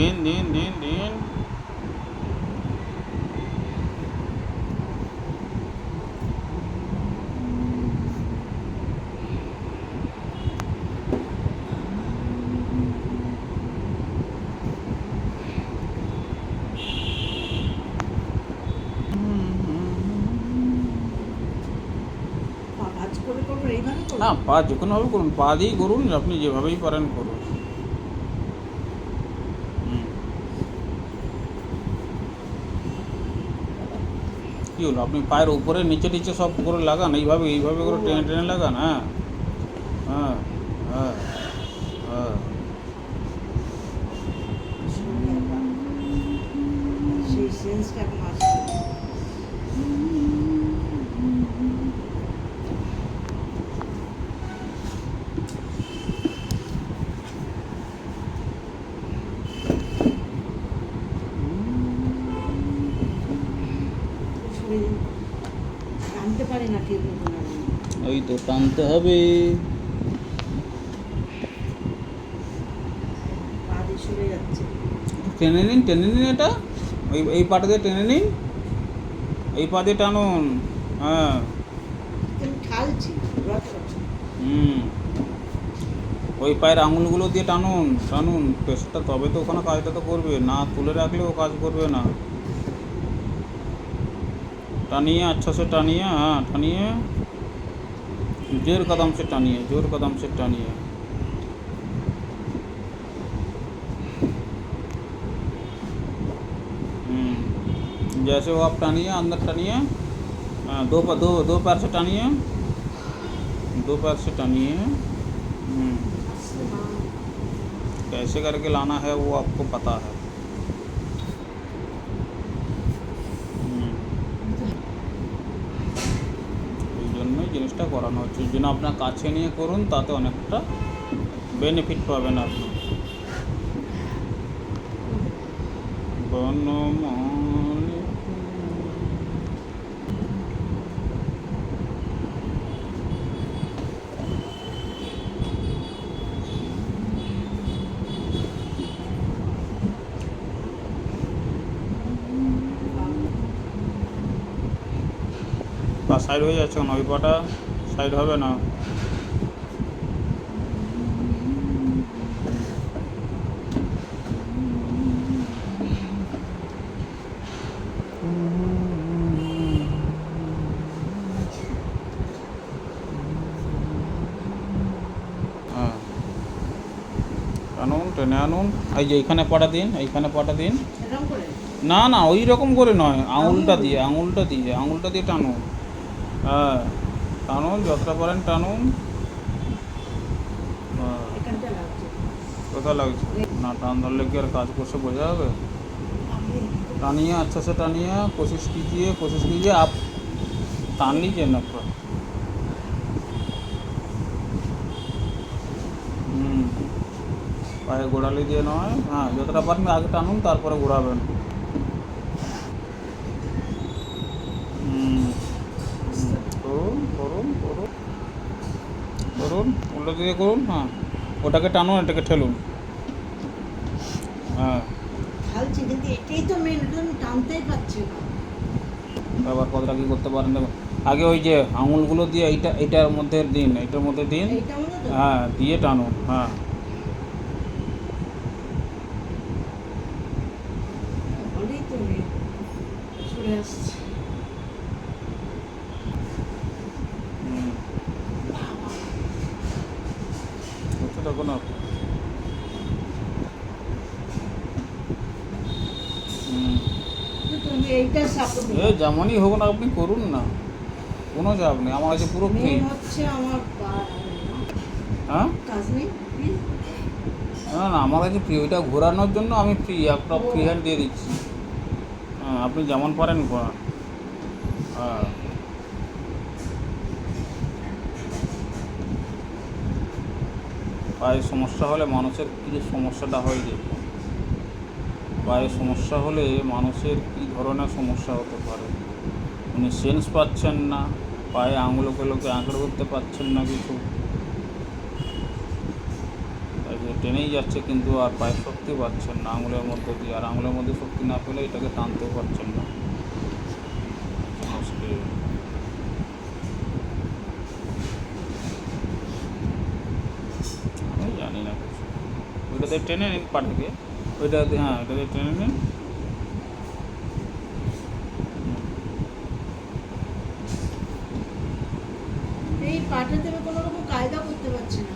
দিন দিন দিন দিন। না, পা যে কোনোভাবে করুন, পা দিয়েই করুন, আপনি যেভাবেই পারেন করুন। কী হলো, আপনি পায়ের উপরে নিচে নিচে সব করে লাগান, এইভাবে এইভাবে করে টেনে টেনে লাগান। হ্যাঁ হ্যাঁ হ্যাঁ হ্যাঁ। সেই সেন্সটা এখন আসছে। টানতে পারি না ঠিক মতো না। ওই তো টানতে হবে। পা দিয়ে সরে যাচ্ছে। টেনে নিন, টেনে নিন, এটা এই পাটা দিয়ে টেনে নিন, এই পা দিয়ে টানুন। হ্যাঁ আমি ঠালছি ওই পায়ের আঙুলগুলো দিয়ে টানুন টানুন পেশটা, তবে তো ওখানে কাজটা তো করবে না, তুলে রাখলেও কাজ করবে না। टानिए, अच्छा से टानिए। हाँ टानिए, जोर कदम से टानिए, जोर कदम से टानिए। जैसे वो आप टानिए, अंदर टानिए। दो पैर से टानिए, दो पैर से टानिए। कैसे करके लाना है वो आपको पता है। এই জন্যই জিনিসটা করানো হচ্ছে, এই জন্য আপনার কাছে নিয়ে করুন, তাতে অনেকটা বেনিফিট পাবেন আপনি। বনমালী পা সাইড হয়ে যাচ্ছে কেন? ওই পাটা সাইড হবে না। হ্যাঁ আনুন, টেনে আনুন। এই যে এইখানে পাটা দিন, এইখানে পাটা দিন। এরকম করে না না, ওই রকম করে নয়, আঙুলটা দিয়ে, আঙুলটা দিয়ে, আঙুলটা দিয়ে টানুন। হ্যাঁ টানুন, যতটা পারেন টানুন। হ্যাঁ এখানটা লাগছে। কোথায় লাগছে? না টান ধরলে কি আর काज को से বোঝা যাবে? टानिए, अच्छा से टानिए, कोशिश कीजिए आप टान लीजिए ना पूरा। পায়ে গোড়ালি দিয়ে নয়, হ্যাঁ যতটা পারেন আগে টানুন, তারপরে ঘোরাবেন। করুন করুন করুন করুন, উল্টো দিকে করুন। হ্যাঁ ওটাকে টানুন, এটাকে ঠেলুন। হ্যাঁ ঠালছি কিন্তু এটাই তো মেন, আমি টানতেই পারছি না। আবার কতটা কী করতে পারেন দেখুন। আগে ওই যে আঙুলগুলো দিয়ে এইটার মধ্যে দিন, এইটার মধ্যে দিন। এইটা মনে তো হ্যাঁ দিয়ে টানুন। হ্যাঁ বলেই তো মেন সরে আসছে। হচ্ছে তখন কিন্তু আমি এইটা সাপোর্ট এ যেমনই হোক না, আপনি করুন না, কোনো চাপ নেই, আমার কাছে পুরো ফ্রি। মেন হচ্ছে আমার হ্যাঁ কাজ নেই প্লিজ। না না, আমার কাছে ফ্রি, ওইটা ঘোরানোর জন্য আমি ফ্রি, একটা ফ্রি হ্যান্ড দিয়ে দিচ্ছি। হ্যাঁ আপনি যেমন পারেন ঘোরান। হ্যাঁ পায়ের সমস্যা হলে মানুষের কী যে সমস্যাটা হয় যে, পায়ের সমস্যা হলে মানুষের কী ধরনের সমস্যা হতে পারে। উনি সেন্স পাচ্ছেন না, পায়ে আঙুলোকে আঁকড়ে করতে পারছেন না কিছু। টেনেই যাচ্ছে কিন্তু আর পায়ে শক্তি পাচ্ছেন না আঙুলের মধ্যে দিয়ে, আর আঙুলের মধ্যে শক্তি না পেলে এটাকে টানতেও পারছেন না। মুশকিল। আমি জানি না কিছু। ওইটাতে টেনে নিন পাটিকে, ওইটাতে, হ্যাঁ ওইটাতে টেনে নিন। এই পাটাতে আমি কোনো রকম কায়দা করতে পারছি না।